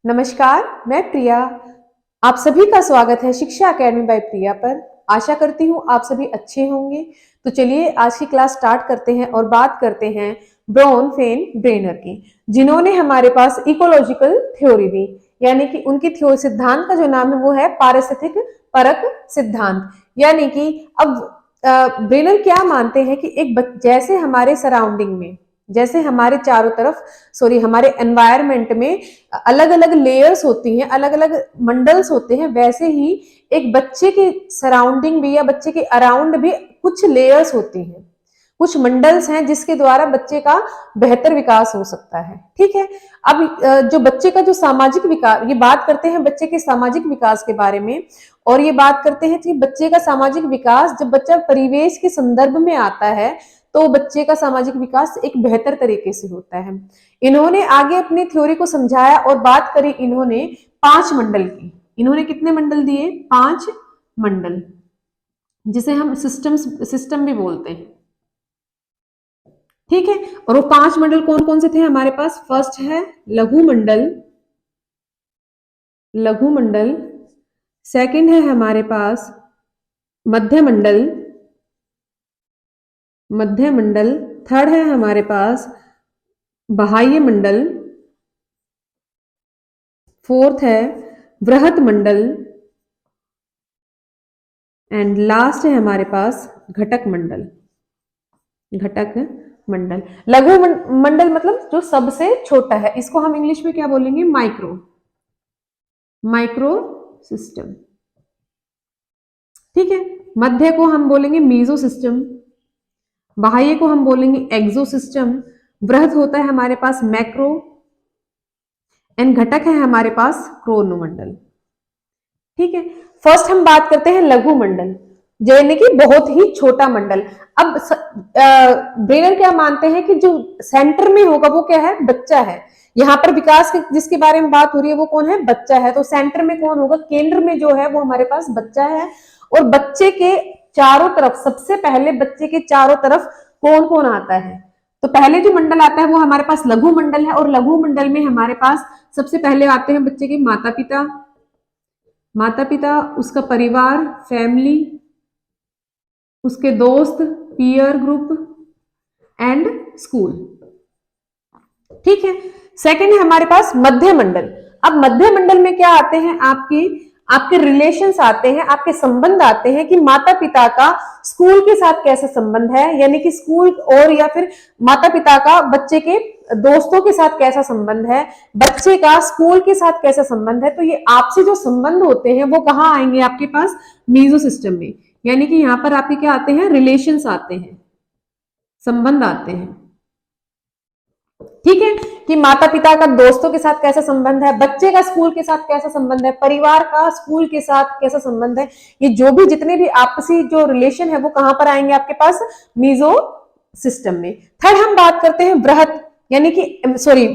नमस्कार, मैं प्रिया। आप सभी का स्वागत है शिक्षा अकेडमी बाय प्रिया पर। आशा करती हूँ आप सभी अच्छे होंगे। तो चलिए आज की क्लास स्टार्ट करते हैं और बात करते हैं ब्रॉन फेन ब्रेनर की, जिन्होंने हमारे पास इकोलॉजिकल थ्योरी दी। यानी कि उनकी थ्योरी सिद्धांत का जो नाम है वो है पारिस्थितिक परक सिद्धांत। यानी कि अब ब्रेनर क्या मानते हैं कि जैसे हमारे सराउंडिंग में, जैसे हमारे चारों तरफ हमारे एनवायरमेंट में अलग अलग लेयर्स होती हैं, अलग अलग मंडल्स होते हैं, वैसे ही एक बच्चे के सराउंडिंग भी या बच्चे के अराउंड भी कुछ लेयर्स होती हैं, कुछ मंडल्स हैं जिसके द्वारा बच्चे का बेहतर विकास हो सकता है। ठीक है। अब जो बच्चे का जो सामाजिक विकास, ये बात करते हैं बच्चे के सामाजिक विकास के बारे में, और ये बात करते हैं कि बच्चे का सामाजिक विकास जब बच्चा परिवेश के संदर्भ में आता है तो बच्चे का सामाजिक विकास एक बेहतर तरीके से होता है। इन्होंने आगे अपनी थ्योरी को समझाया और बात करी इन्होंने 5 मंडल की। इन्होंने कितने मंडल दिए? 5 मंडल, जिसे हम सिस्टम भी बोलते हैं। ठीक है। और वो 5 मंडल कौन कौन से थे हमारे पास? फर्स्ट है लघु मंडल, लघु मंडल। सेकंड है हमारे पास मध्य मंडल, मध्य मंडल। थर्ड है हमारे पास बाह्य मंडल। फोर्थ है वृहत मंडल। एंड लास्ट है हमारे पास घटक मंडल, घटक मंडल। लघु मंडल मतलब जो सबसे छोटा है, इसको हम इंग्लिश में क्या बोलेंगे? Micro, micro system. ठीक है। मध्य को हम बोलेंगे मीजो सिस्टम, बाह्य को हम बोलेंगे एक्सो सिस्टम, वृहत होता है हमारे पास मैक्रो, एंड घटक है हमारे पास क्रोनोमंडल। ठीक है। फर्स्ट हम बात करते हैं लघु मंडल, यानी कि बहुत ही छोटा मंडल। अब ब्रेनर क्या मानते हैं कि जो सेंटर में होगा वो क्या है? बच्चा है। यहाँ पर विकास जिसके बारे में बात हो रही है वो कौन है? बच्चा है। तो सेंटर में कौन होगा? केंद्र में जो है वो हमारे पास बच्चा है। और बच्चे के चारों तरफ, सबसे पहले बच्चे के चारों तरफ कौन कौन आता है? तो पहले जो मंडल आता है वो हमारे पास लघु मंडल है। और लघु मंडल में हमारे पास सबसे पहले आते हैं बच्चे के माता पिता, माता पिता, उसका परिवार, फैमिली, उसके दोस्त, पीयर ग्रुप, एंड स्कूल। ठीक है। सेकंड है हमारे पास मध्य मंडल। अब मध्य मंडल में क्या आते हैं? आपके रिलेशंस आते हैं, आपके संबंध आते हैं कि माता पिता का स्कूल के साथ कैसा संबंध है, यानी कि स्कूल और या फिर माता पिता का बच्चे के दोस्तों के साथ कैसा संबंध है, बच्चे का स्कूल के साथ कैसा संबंध है। तो ये आपसे जो संबंध होते हैं वो कहाँ आएंगे? आपके पास मीजो सिस्टम में। यानी कि यहाँ पर आपके क्या आते हैं? रिलेशंस आते हैं, संबंध आते हैं। ठीक है। कि माता पिता का दोस्तों के साथ कैसा संबंध है, बच्चे का स्कूल के साथ कैसा संबंध है, परिवार का स्कूल के साथ कैसा संबंध है। ये जो भी जितने भी आपसी जो रिलेशन है वो कहां पर आएंगे? आपके पास मीजो सिस्टम में। थर्ड हम बात करते हैं वृहत, यानी कि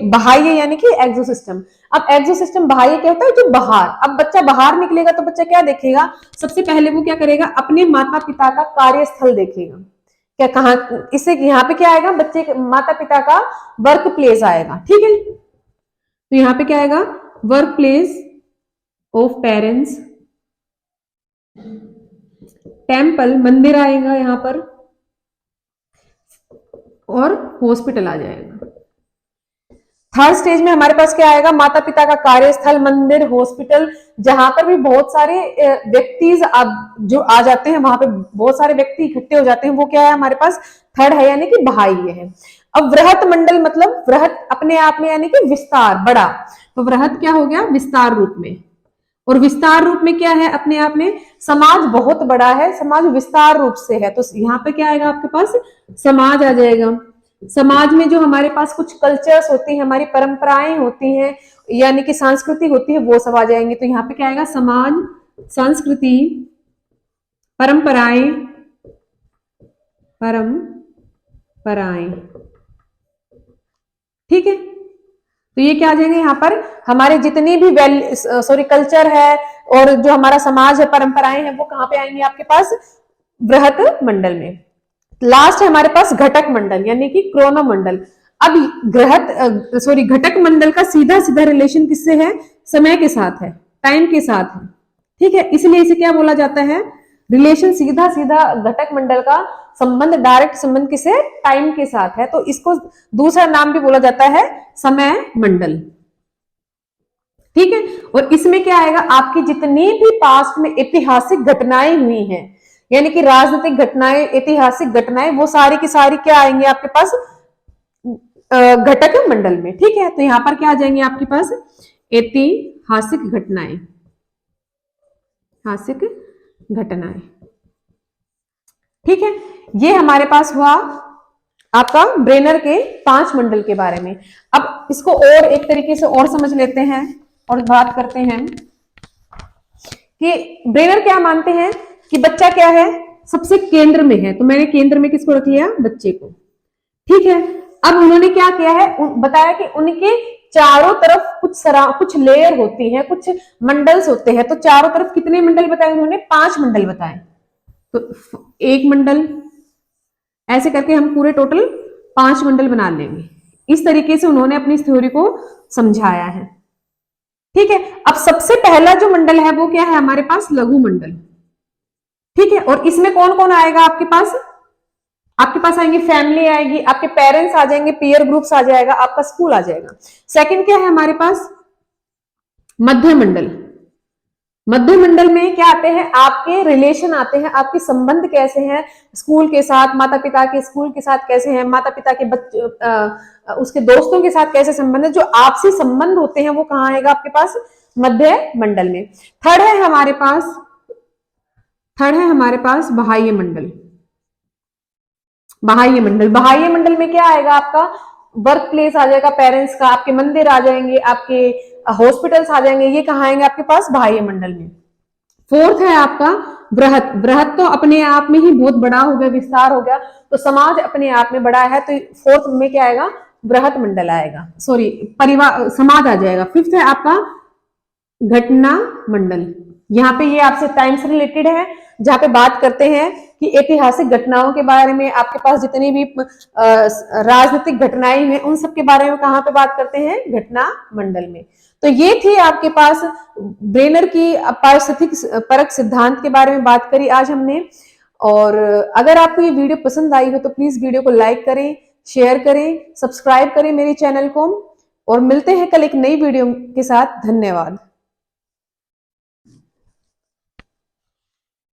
बाह्य, यानी कि एक्सो सिस्टम। अब एक्सो सिस्टम बाह्य क्या होता है? जो बाहर। अब बच्चा बाहर निकलेगा तो बच्चा क्या देखेगा? सबसे पहले वो क्या करेगा? अपने माता पिता का कार्यस्थल देखेगा। क्या कहा इससे? यहाँ पे क्या आएगा? बच्चे माता पिता का वर्क प्लेस आएगा। ठीक है। तो यहाँ पे क्या आएगा? Work place of parents, temple, मंदिर आएगा यहाँ पर, और हॉस्पिटल आ जाएगा। थर्ड स्टेज में हमारे पास क्या आएगा? माता पिता का कार्यस्थल, मंदिर, हॉस्पिटल, जहां पर भी बहुत सारे व्यक्ति जो आ जाते हैं, वहां पे बहुत सारे व्यक्ति इकट्ठे हो जाते हैं, वो क्या है हमारे पास? थर्ड है, यानी कि बाह्य है। अब वृहत मंडल मतलब वृहत अपने आप में, यानी कि विस्तार, बड़ा। तो वृहत क्या हो गया? विस्तार रूप में। और विस्तार रूप में क्या है? अपने आप में समाज बहुत बड़ा है, समाज विस्तार रूप से है। तो यहाँ पे क्या आएगा? आपके पास समाज आ जाएगा। समाज में जो हमारे पास कुछ कल्चर्स होती हैं, हमारी परंपराएं होती हैं, यानी कि संस्कृति होती है, वो सब आ जाएंगे। तो यहाँ पे क्या आएगा? समाज, संस्कृति, परंपराएं, परंपराएं। ठीक है। तो ये क्या आ जाएंगे? यहाँ पर हमारे जितनी भी कल्चर है और जो हमारा समाज है, परंपराएं हैं, वो कहाँ पे आएंगे? आपके पास वृहत मंडल में। लास्ट है हमारे पास घटक मंडल, यानी कि क्रोनो मंडल। अब घटक मंडल का सीधा सीधा रिलेशन किससे है? समय के साथ है, टाइम के साथ है, ठीक है, इसलिए इसे क्या बोला जाता है, रिलेशन, सीधा सीधा घटक मंडल का संबंध, डायरेक्ट संबंध किसे, टाइम के साथ है, तो इसको दूसरा नाम भी बोला जाता है समय मंडल, ठीक है। और इसमें क्या आएगा, आपकी जितनी भी पास्ट में ऐतिहासिक घटनाएं हुई हैं, यानी कि राजनीतिक घटनाएं, ऐतिहासिक घटनाएं, वो सारी की सारी क्या आएंगे आपके पास, घटक मंडल में, ठीक है। तो यहां पर क्या आ जाएंगे आपके पास, ऐतिहासिक घटनाएं, ऐतिहासिक घटनाएं, ठीक है। ये हमारे पास हुआ आपका ब्रेनर के 5 मंडल के बारे में। अब इसको और एक तरीके से और समझ लेते हैं और बात करते हैं कि ब्रेनर क्या मानते हैं कि बच्चा क्या है, सबसे केंद्र में है, तो मैंने केंद्र में किसको रख लिया, बच्चे को, ठीक है। अब उन्होंने क्या किया है, बताया कि उनके चारों तरफ कुछ लेयर होती है, कुछ मंडल्स होते हैं, तो चारों तरफ कितने मंडल बताए उन्होंने, 5 मंडल बताए, तो एक मंडल, ऐसे करके हम पूरे टोटल 5 मंडल बना लेंगे। इस तरीके से उन्होंने अपनी थ्योरी को समझाया है, ठीक है। अब सबसे पहला जो मंडल है वो क्या है हमारे पास, लघु मंडल, ठीक है। और इसमें कौन कौन आएगा आपके पास, आपके पास आएंगे फैमिली आएगी, आपके पेरेंट्स आ जाएंगे, पीयर ग्रुप्स आ जाएगा, आपका स्कूल आ जाएगा। सेकंड क्या है हमारे पास, मध्य मंडल। मध्य मंडल में क्या आते हैं, आपके रिलेशन आते हैं, आपके संबंध कैसे हैं स्कूल के साथ, माता पिता के स्कूल के साथ कैसे हैं, माता पिता के बच्चे, उसके दोस्तों के साथ कैसे संबंध है, जो आपसी संबंध होते हैं वो कहाँ आएगा आपके पास, मध्य मंडल में। थर्ड है हमारे पास बाह्य मंडल। बाह्य मंडल, बाह्य मंडल में क्या आएगा आपका, वर्क प्लेस आ जाएगा पेरेंट्स का, आपके मंदिर आ जाएंगे, आपके हॉस्पिटल्स आ जाएंगे, ये कहाँ आएंगे आपके पास, बाह्य मंडल में। फोर्थ है आपका बृहत। बृहत तो अपने आप में ही बहुत बड़ा हो गया, विस्तार हो गया, तो समाज अपने आप में बड़ा है, तो फोर्थ में क्या आएगा, बृहत मंडल आएगा, सॉरी परिवार, समाज आ जाएगा। फिफ्थ है आपका घटना मंडल। यहाँ पे ये आपसे टाइम से रिलेटेड है, जहां पे बात करते हैं कि ऐतिहासिक घटनाओं के बारे में, आपके पास जितनी भी राजनीतिक घटनाएं हैं उन सब के बारे में कहाँ पे बात करते हैं, घटना मंडल में। तो ये थी आपके पास ब्रेनर की पारिस्थितिक परक सिद्धांत के बारे में बात करी आज हमने। और अगर आपको ये वीडियो पसंद आई हो तो प्लीज वीडियो को लाइक करें, शेयर करें, सब्सक्राइब करें मेरे चैनल को, और मिलते हैं कल एक नई वीडियो के साथ। धन्यवाद।